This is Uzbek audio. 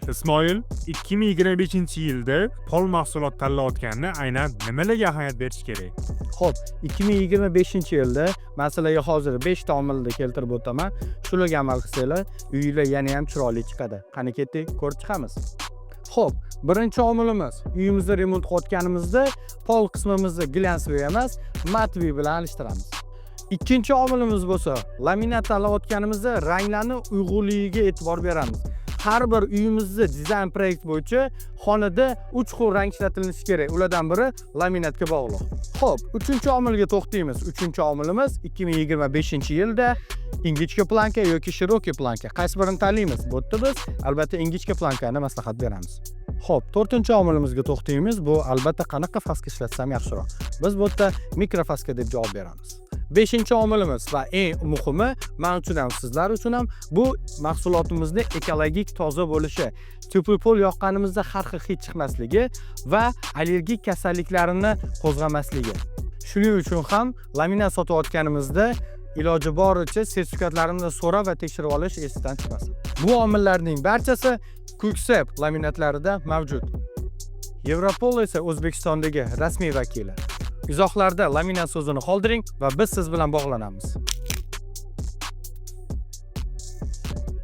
Ismoil 2025-yilda pol mahsulot tanlayotganda aynan nimalarga ahamiyat berish kerak? Xo'p, 2025-yilda masalaga hozir 5 ta omilni keltirib o'taman. Shularga amal qilsanglar, uyinglar yana ham chiroyli chiqadi. Qani ketdik, ko'rib chiqamiz. Xo'p, birinchi omilimiz, uyimizni remont qilayotganimizda pol qismimizni glansli emas, matviy bilan alishtiramiz. Ikkinchi omilimiz bo'lsa, laminat tanlayotganimizda ranglarni uyg'unligiga e'tibor beramiz. Har bir uyimizni dizayn proyekt bo'yicha xonada 3 xil rang ishlatilishi kerak. Ulardan biri laminatga bog'liq. Xo'p, uchinchi omilga to'xtaymiz. Uchinchi omilimiz 2025-yilda ingichka planka yoki shiroki planka. Qaysi birini tanlaymiz? Bu yerda biz albatta ingichka plankani maslahat beramiz. Xo'p, to'rtinchi omilimizga to'xtaymiz. Bu albatta qanaqa faska ishlatsam yaxshiroq. Biz bu yerda mikrofaska deb javob beramiz. Beshinchi omilimiz va eng muhimi, men uchun ham, sizlar uchun ham bu mahsulotimizni ekologik toza bo'lishi, tepul pol yoqqanimizda har xil hid chiqmasligi va allergik kasalliklarini qo'zg'amasligi. Shuning uchun ham laminat sotayotganimizda iloji boricha sertifikatlarini so'rab va tekshirib olish esdan chiqmasin. Bu omillarning barchasi Quicksep laminatlarida mavjud. Europol esa O'zbekistondagi rasmiy vakili. Izohlarda laminat so'zini qoldiring va biz siz bilan bog'lanamiz.